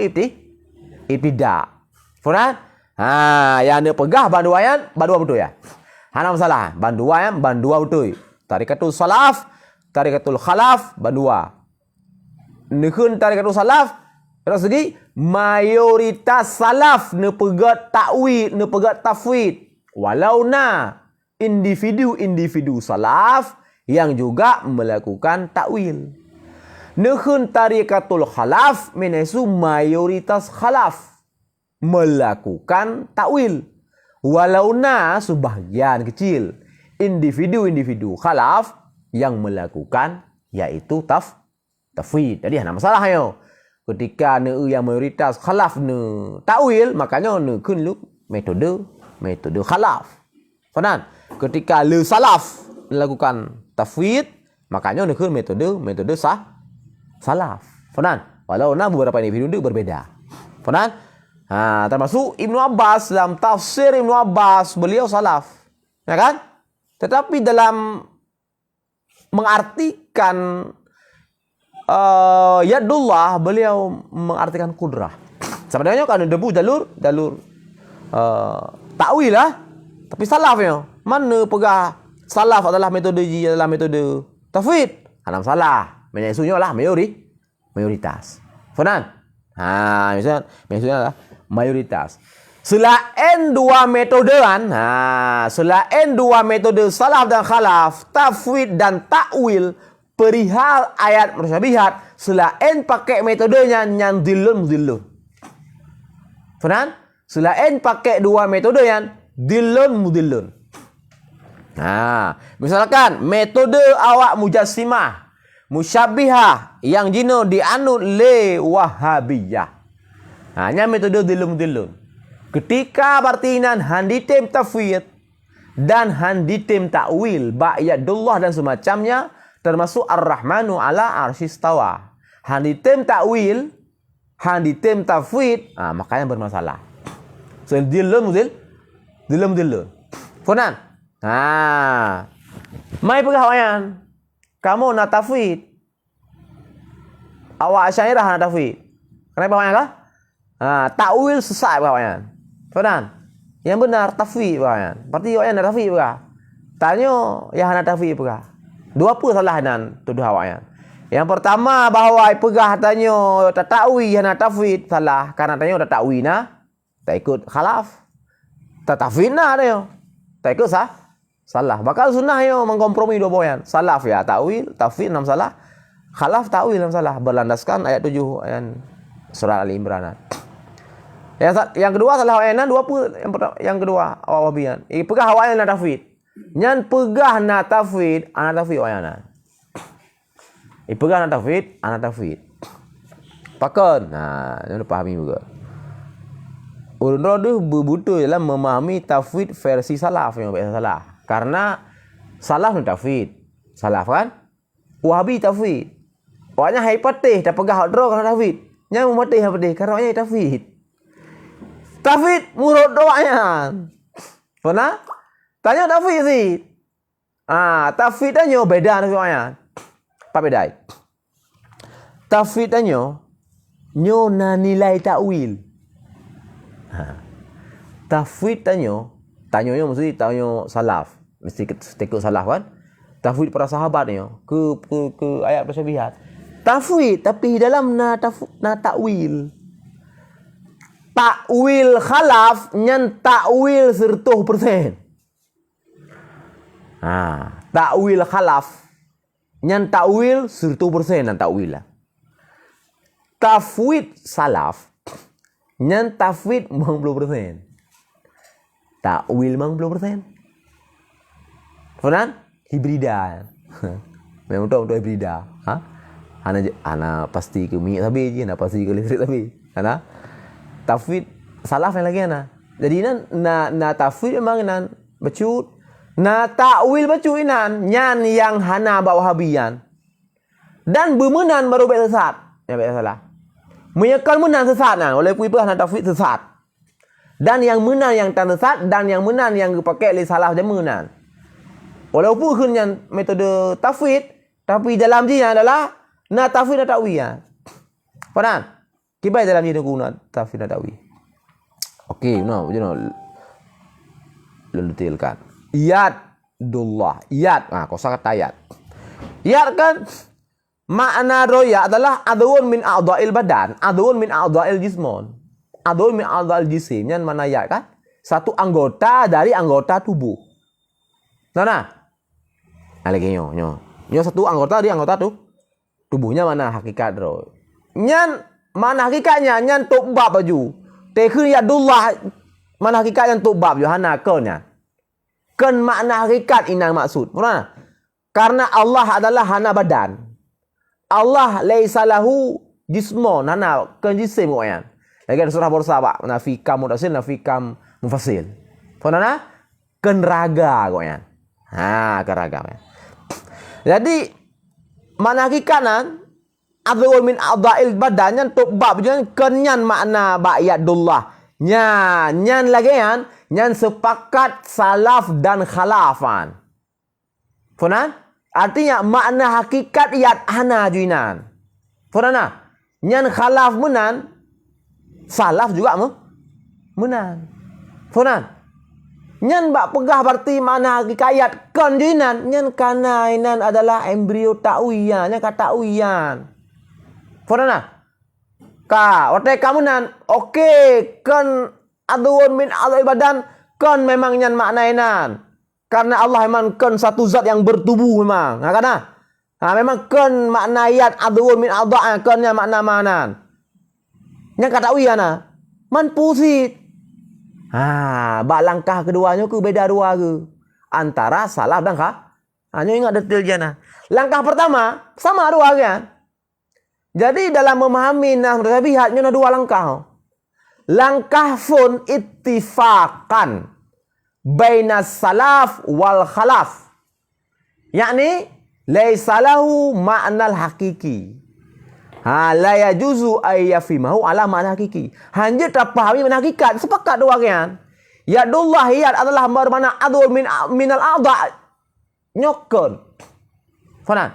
ibtida. Faham? Yang dia pegah banduayan, bandua betul ya. Hana masalah. Banduayan, bandua betul. Tarikatul salaf, tarikatul khalaf, bandua. Nekun tarikatul salaf, dari segi mayoritas salaf ne pegat takwid, ne pegat tafwid. Walau individu salaf yang juga melakukan takwil. Nekun tarikatul khalaf menesu mayoritas khalaf melakukan takwil. Walau sebahagian kecil individu khalaf yang melakukan yaitu tafwid. Jadi ada masalah yo. Ketika yang mayoritas khalaf takwil, makanya nekun metode khalaf. Faham? Ketika salaf melakukan tafwid, makanya nekun metode salaf. Faham? Walau beberapa individu berbeda. Faham? Termasuk Ibnu Abbas dalam tafsir Ibnu Abbas, beliau salaf. Ya kan? Tetapi dalam mengartikan yadullah, beliau mengartikan kudrah. Sebenarnya kan debu jalur takwil lah. Tapi salafnya, mana pegah salaf adalah metode tafwid? Hanam salah. Menyusunnya lah mayoritas. Faham? Maksudnya lah mayoritas. Selain dua metodean, selain dua metode salaf dan khalaf, tafwid dan takwil, perihal ayat mutasyabihat, selain pakai metodenya yang dilun. Faham? Selain pakai dua metode yang dilun. Misalkan metode awak mujassimah, musyabihah yang jino dianut le wahabiyah. Hanya metode dilun. Ketika partinan handitem tafwid dan handitem takwil, ba'yadullah dan semacamnya, termasuk ar-rahmanu ala arsyistawa. Handitem takwil, handitem tafwid, makanya bermasalah. So dilun. Faham? Mai pegawaian. Kamu nak tafwid. Awak Asy'ariyah nak tafwid. Kenapa pegawaian kah? Takwil sesat pegawaian. Faham? Yang benar tafwid pegawaian. Berarti awak nak tafwid pegawaian. Tanya yang nak tafwid pegawaian. Dua apa salah dan tuduh awaknya. Yang pertama bahawa pegah tanya tak takwil yang nak tafwid salah karena tanya tak takwil tak ikut khalaf. Tak tafwid tanya. Tak ikut salah. Bakal sunnah yo mengkompromi dua poin. Salaf ya takwil, tafwid enam salah. Khalaf takwil enam salah berlandaskan ayat 7 ayat surah Ali Imran. Yang kedua salah awaknya dua apa yang kedua awak wabian. Pegah awaknya nak tafwid. Nyan pegah na tafwid, ana tafwid wayana. Pegah na tafwid, ana tafwid. Pakon. Jangan pahami juga. Ulun tu berbutuh dalam memahami tafwid versi salaf yang biasa salah. Karena salaf na tafwid. Salaf kan? Wahabi tafwid. Awaknya hai patih dah pegah hak draw kana tafwid. Nya mematih karena awaknya tafwid. Tafwid murad doanya. Pernah? Tanya tafwid sih. Tafwid tanya beda namanya. Apa beda? Tafwid tanya na nilai takwil. Tafwid tanya mesti tanya salaf. Mesti tekuk salaf kan? Tafwid para sahabatnya ke ayat mutasyabihat. Tafwid tapi dalam na takwil. Takwil khalaf nyan takwil 100%. Takwil khalaf nyan takwil 100% dan takwil lah. Tafwid salaf nyan tafwid 90%. takwil 50%. Faham? Hibrida. Memang untuk hibrida. Ha? Ana pasti ke minyak tapi je, ana pasti ke listrik tapi. Ana tafwid salaf yang lagi ana. Jadi na tafwid memang nan becut. Na takwil becut inan nyan yang hana ba wahabiyan. Dan bermenan baru baik sesat. Ya baik salah. Menyekal menang sesat nan oleh puipah na tafwid sesat. Dan yang menang yang tak sesat dan yang menang yang dipakai oleh salaf dia menang. Walaupun kunyan metode tafwid tapi dalam dia adalah na tafwid na takwil ya. Faham? Kibai dalam dia guna tafwid na takwil. Okey, no, you know. Lalu detailkan. Yadullah. Yad. Kosakata yad. Yad kan makna roya adalah adun min a'dha'il badan, adun min a'dha'il jismon. Adun min a'dha'il jisim. Yang mana yad kan? Satu anggota dari anggota tubuh. Nah. Lagi nyo satu anggota dari anggota tubuhnya mana hakikat ro. Nyan mana hakikatnya nyan tok bab baju. Tekun yadullah mana hakikatnya tok bab Yohana kennya. Ken makna hakikat inang maksud. Mana? Karena Allah adalah hana badan. Allah laisa lahu jismon hana ken jisim koyan. Lagi surah Bersabak nafikam mudasil nafikam mufasil. Faham? Ken raga koyan. Ken raga koyan. Jadi mana hakikatnya adul min a'dha'il badannya tok bab jangan kenyan makna ba'yadullah. Nyan lagi kan nyan sepakat salaf dan khalafan. Faham? Artinya makna hakikat yad hana juinan. Faham? Nyan khalaf menan salaf juga menan. Faham? Nyan bak pegah berarti mana hakikat kan juinan nyan kana inan adalah embrio takwiyan nya kata takwiyan. Faham? Waktu kamu nan okey kan adun min al badan kan memang nyan maknainan. Karena Allah memang kan satu zat yang bertubuh memang. Kan? Memang kan makna ayat adun min adha kan nya makna manan. Nya kata uyana. Man pusit. Bak langkah keduanya ke beda dua ke. Antara salaf dan hanya ingat detail jana. Langkah pertama sama dua kan. Jadi dalam memahami nah mutabihatnya ada dua langkah. Langkah fun ittifaqan bainas salaf wal khalaf. Yakni laisa lahu ma'nal hakiki. La yajuzu ay yafimahu ala ma'na hakiki. Hanya tak pahami makna hakikat sepakat dua kan. Yadullah yad adalah bermakna adul minal a'dha. Nyokon. Faham?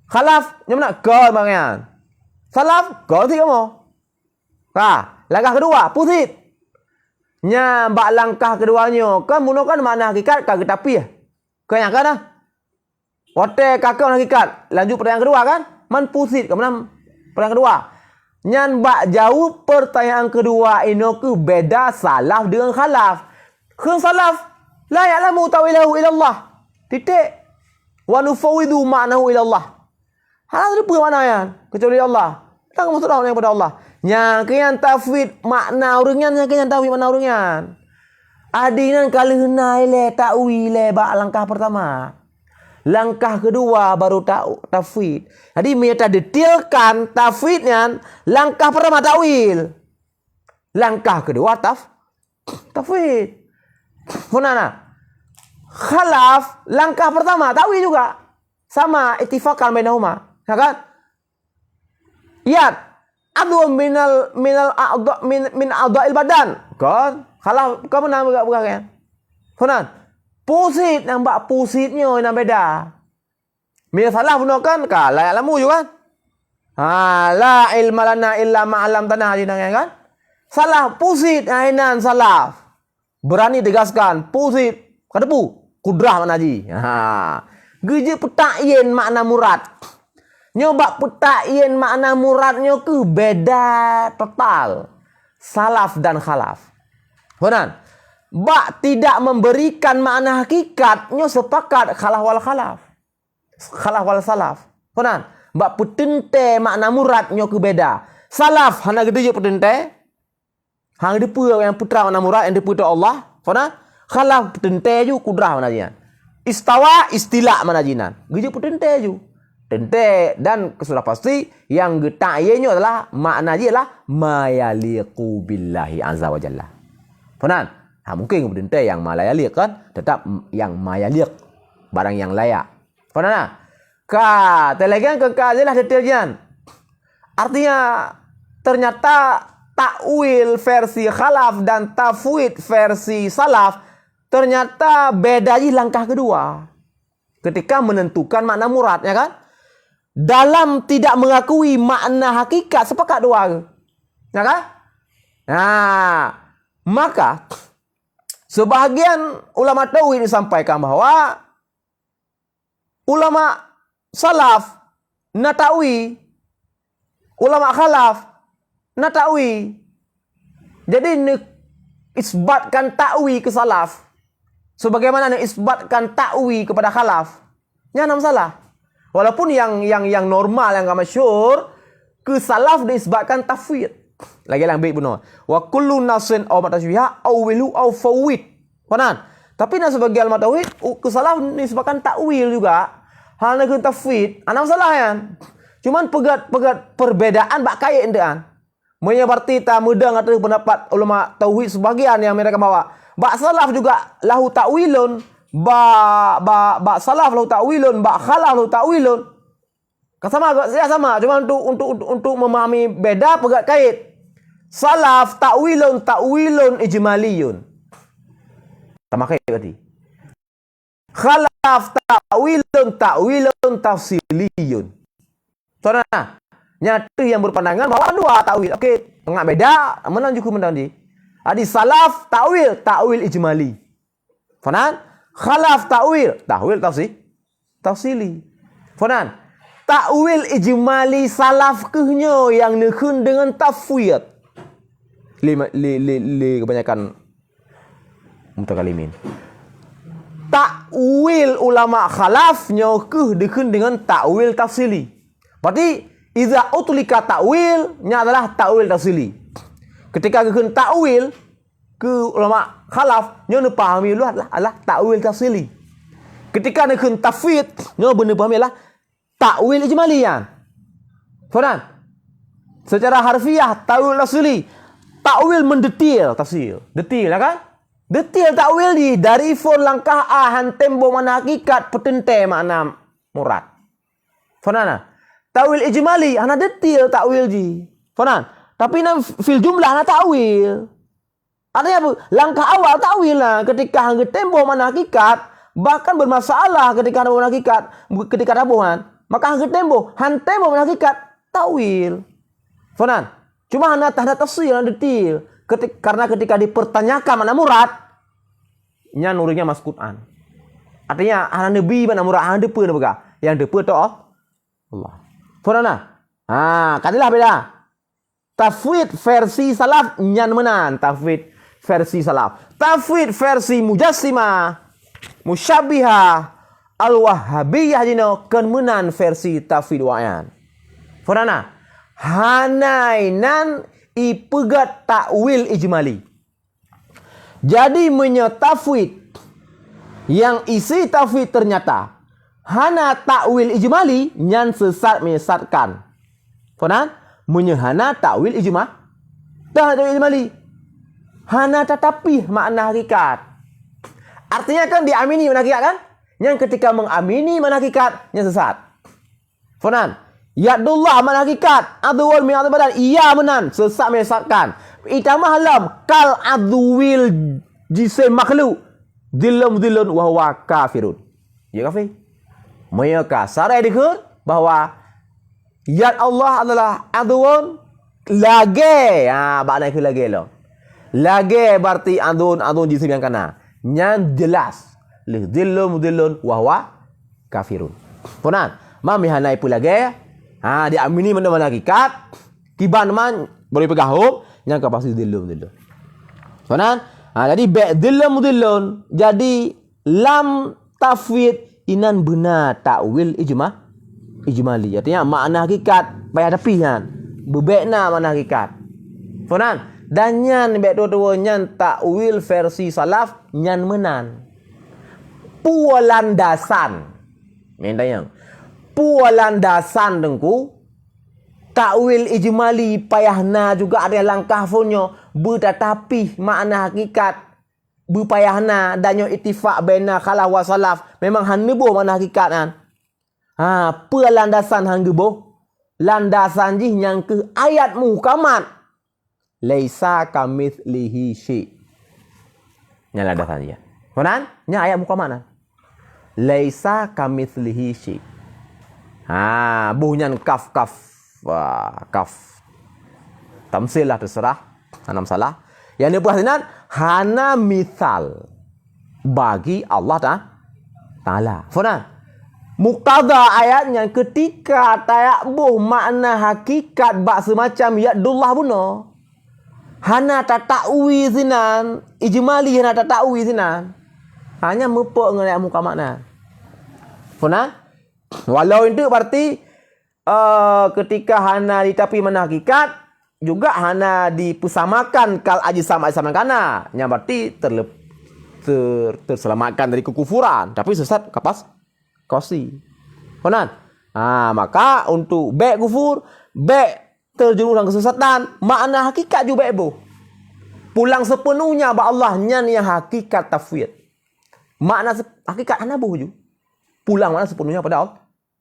Khalaf nyamna kon bangan. Salaf kau tiga mo. Langkah kedua pusit. Nya bak langkah keduanya kan menggunakan makna hakikat kagak tapi ya. Kau yang kan? Waktu kakak hakikat. Lanjut pertanyaan kedua kan? Man pusit kemudian pertanyaan kedua. Nyan bak jauh pertanyaan kedua ini ke beda salaf dengan khalaf. Khun salaf la ya'lamu tawilahu ila Allah. Titik. Wa nufawwidu ma'nahu ila Allah. Hal itu mana ya? Kecuali Allah. Tak maksud orang yang pada Allah. Yang kian tafwid makna orangnya, yang kian tafwid makna orangnya. Adinan kali henai le takwil le bak langkah pertama. Langkah kedua baru tafwid. Jadi mereka detailkan tafwidnya. Langkah pertama takwil. Langkah kedua tafwid. Funana. Khalaf langkah pertama takwil juga. Sama ittifaqan bainahuma. Ya kan? Yad adu min a'dha'il badan. Kan? Khalaf kamu nama bukan kan? Funan. Pusit nampak pusitnya yang beda. Bila salah gunakan ka la ya'lamu juga kan? La ilma lana illa ma'alam tanah kan? Salah pusit ainan salah. Berani tegaskan pusit kadepu kudrah mana ji. Geje petakyin makna murad. Nyoba petakyin makna muradnya ke beda total. Salaf dan khalaf. Benar? Bak tidak memberikan makna hakikatnya sepakat khalaf wal khalaf. Khalaf wal salaf. Benar? Bak petente makna muradnya ke beda. Salaf hana gede je petente. Hang depu yang putra makna murad yang depu Allah. Benar? Khalaf tente ju kudrah mana jinan. Istawa istila mana jinan. Geju tente ju. Tente dan sudah pasti yang getak ianya adalah makna dia adalah mayaliqu billahi azza wa jalla. Faham? Mungkin tente yang mayaliq kan, tetap yang mayaliq, barang yang layak. Faham? Ka telegan ke kalilah detailnya. Artinya ternyata takwil versi khalaf dan tafwid versi salaf ternyata beda di langkah kedua. Ketika menentukan makna murad, ya kan? Dalam tidak mengakui makna hakikat sepakat dua. Ya kan? Nah, maka sebahagian ulama tauhid disampaikan bahwa ulama salaf natawi, ulama khalaf natawi. Jadi isbatkan ta'wi ke salaf sebagaimana isbatkan ta'wi kepada khalaf. Nya enam salah. Walaupun yang normal, yang enggak masyhur, ke salaf disebabkan tafwid. Lagi yang baik benar. Wa kullu nasin aw matasbiha aw wilu aw fawid. Kanan. Tapi nak sebagian matawid ke salaf disebabkan takwil juga. Hal nak ke tafwid, enam salah kan. Cuman pegat perbedaan bak kaya endean. Monya berarti ta mudah ngata pendapat ulama tauhid sebagian yang mereka bawa. Bak salaf juga lahu ta'wilun. Ba salaf lahu ta'wilun, ba khalaf lahu ta'wilun. Sama cuma untuk memahami beda pegat kait. Salaf ta'wilun ijmaliyun. Sama kait berarti. Khalaf ta'wilun tafsiliyun. Saudara, nyata yang berpandangan bahwa dua ta'wil. Okey, tengah beda, menang juga menang di. Adi salaf ta'wil ijmali. Faham? Khalaf ta'wil tafsili. Faham? Ta'wil ijmali salaf kehnya yang nekun dengan tafwid. Kebanyakan mutakalimin. Ta'wil ulama khalafnya keh nekun dengan ta'wil tafsili. Berarti iza utlika ta'wil nya adalah ta'wil tafsili. Ketika nekun ta'wil ke ulama khalaf nyo ne pahami lu adalah ta'wil tafsili. Ketika nekun tafwid nyo benar pahami adalah ta'wil ijmaliyan. Faham? Secara harfiah ta'wil tafsili, ta'wil mendetil tafsir. Detil kan? Detil ta'wil dari fon langkah ahan tembo mana hakikat petente makna murad. Faham? Ta'wil ijmali ana detil ta'wil Faham? Tapi nan fil jumlah ana ta'wil. Artinya apa? Langkah awal ta'wil lah. Ketika hangga tempoh mana hakikat, bahkan bermasalah ketika ada mana hakikat, ketika ada bohan, maka hangga tempoh mana hakikat, ta'wil. Faham? Cuma hanya tanda tafsir yang detil. Karena ketika dipertanyakan mana murad, nya nurnya mas Quran. Artinya hanya nabi mana murad, hanya depa apa? Yang depa tu Allah. Faham nah? Kadilah beda. Tafwid versi salaf nyan menan tafwid versi salaf. Tafwid versi mujassimah, musyabihah, al-wahhabiyah dino kan menan versi tafwid wa'yan. Faham? Hanainan ipegat ta'wil ijmali. Jadi menyatafwid yang isi tafwid ternyata hana ta'wil ijmali nyan sesat menyesatkan. Faham? Menyehana ta'wil ijmah. Tak ta'wil ijmali. Hana tetapi makna hakikat. Artinya kan diamini makna hakikat kan? Yang ketika mengamini makna hakikat, yang sesat. Faham? Yadullah makna hakikat. Adwal min adwal badan. Ia menan. Sesat menyesatkan. Itamah halam. Kal adwil jisim makhluk. Dilun wahwa kafirun. Ya kafir? Mereka sarai dikut bahawa yad Allah adalah adun lage. Makna itu lage lo. Lage berarti adun jisim yang kana. Nyan jelas. Lidillun wahwa kafirun. Faham? Mami hanai pu lage. Diamini mana hakikat. Kiban man boleh pegahum. Yang kapasi dillun. Faham? Jadi dillun. Jadi lam tafwid inan benar ta'wil ijmali. Artinya makna hakikat payah tepihan. Berbekna makna hakikat. Faham? Dan nyan baik dua-dua nyan takwil versi salaf nyan menan. Pualandasan. Minta yang. Pualandasan dengku takwil ijmali payahna juga ada langkah fonyo bertetapi makna hakikat berpayahna dan yo ittifaq baina khalaf wa salaf memang hanebo makna hakikat kan. Pualandasan hanggebo landasan jih yang ke ayat muhkamat laisa kamitslihi syai. Nya landasan dia. Konan? Nya ayat muhkamat. Laisa kamitslihi syai. Buhnyan kaf. Wah, kaf. Tamsil lah terserah. Hanam salah. Yang ni perhatian hana misal bagi Allah Ta'ala. Konan? Muqtada ayatnya ketika tayabuh makna hakikat bak semacam yadullah buno. Hana tatakwi sinan, ijmali hana tatakwi sinan. Hanya mepuk dengan ayat muka makna. Faham? Walau itu berarti ketika hana ditapi makna hakikat juga hana dipusamakan kal ajsam kana. Yang berarti terselamatkan dari kekufuran, tapi sesat kapas kosi. Faham? Maka untuk baik kufur, baik terjerumus dalam kesesatan, makna hakikat juga baik pulang sepenuhnya ba Allah nyan yang hakikat tafwid. Makna hakikat anabuh ju. Pulang makna sepenuhnya pada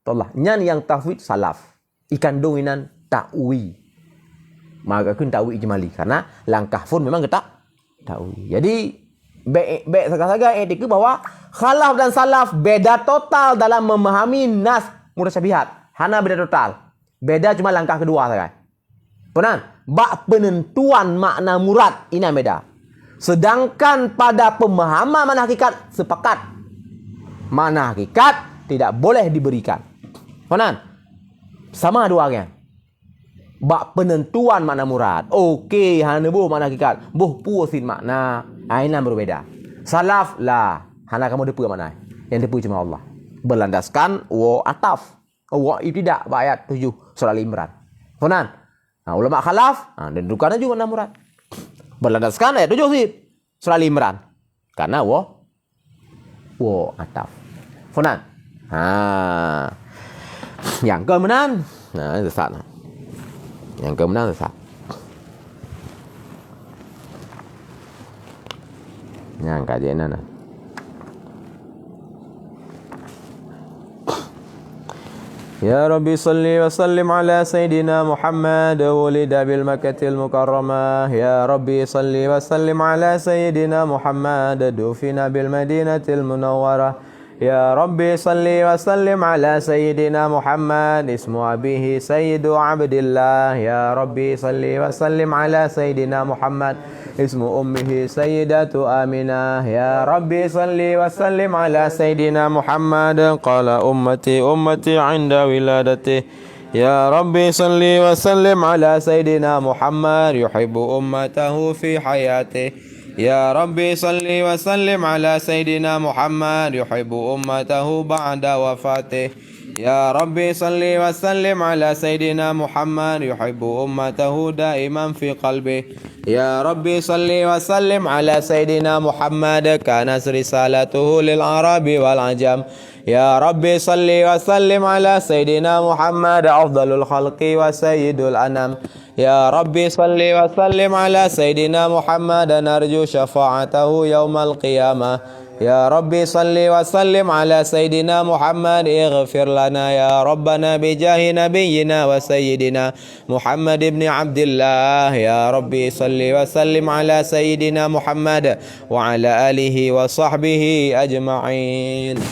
Allah. Nyan yang tafwid salaf. Ikan donginan takwi. Maka kun takwi ijmali karena langkah pun memang ketak takwi. Jadi baik saga-saga etika bahwa khalaf dan salaf beda total dalam memahami nas mutasyabihat. Hana beda total. Beda cuma langkah kedua saja. Benar? Bak penentuan makna murad ini yang beda. Sedangkan pada pemahaman makna hakikat sepakat. Makna hakikat tidak boleh diberikan. Benar? Sama duanya. Bak penentuan makna murad. Okey, hana buh makna hakikat. Buh puasin makna. Ini berbeda. Salaf lah. Hana kamu depu makna. Yang depu cuma Allah. Berlandaskan wa ataf. Wa ibtidak ayat 7 surah Al-Imran. Benar? Ulama khalaf, dan dukannya juga makna murad. Berlandaskan ayat 7 sih surah Al-Imran. Karena wa ataf. Faham? Yang kemenan, sesat. Yang kemenan sesat. Yang kajian mana? Ya Rabbi salli wa sallim ala Sayyidina Muhammad wulida bil Makkahil Mukarramah. Ya Rabbi salli wa sallim ala Sayyidina Muhammad dufina bil Madinatil Munawwarah. Ya Rabbi salli wa sallim ala Sayyidina Muhammad ismu abihi Sayyidu Abdillah. Ya Rabbi salli wa sallim ala Sayyidina Muhammad ismu ummihi Sayyidatu Aminah. Ya Rabbi salli wa sallim ala Sayyidina Muhammad qala ummati inda wiladati. Ya Rabbi salli wa sallim ala Sayyidina Muhammad yuhibbu ummatahu fi hayatihi. Ya Rabbi salli wa sallim ala Sayyidina Muhammad yuhibbu ummatahu ba'da wafatih. Ya Rabbi salli wa sallim ala Sayyidina Muhammad yuhibbu ummatahu daiman fi qalbih. Ya Rabbi salli wa sallim ala Sayyidina Muhammad kanas risalatuhu lil arabi wal ajam. Ya Rabbi salli wa sallim ala Sayyidina Muhammad afdalul khalqi wa sayyidul anam. Ya Rabbi salli wa sallim ala Sayyidina Muhammad narju syafa'atahu yaumal qiyamah. Ya Rabbi salli wa sallim ala Sayyidina Muhammad ighfir lana ya Rabbana bijahi nabiyyina wa Sayyidina Muhammad ibn Abdillah. Ya Rabbi salli wa sallim ala Sayyidina Muhammad wa ala alihi wa sahbihi ajma'in.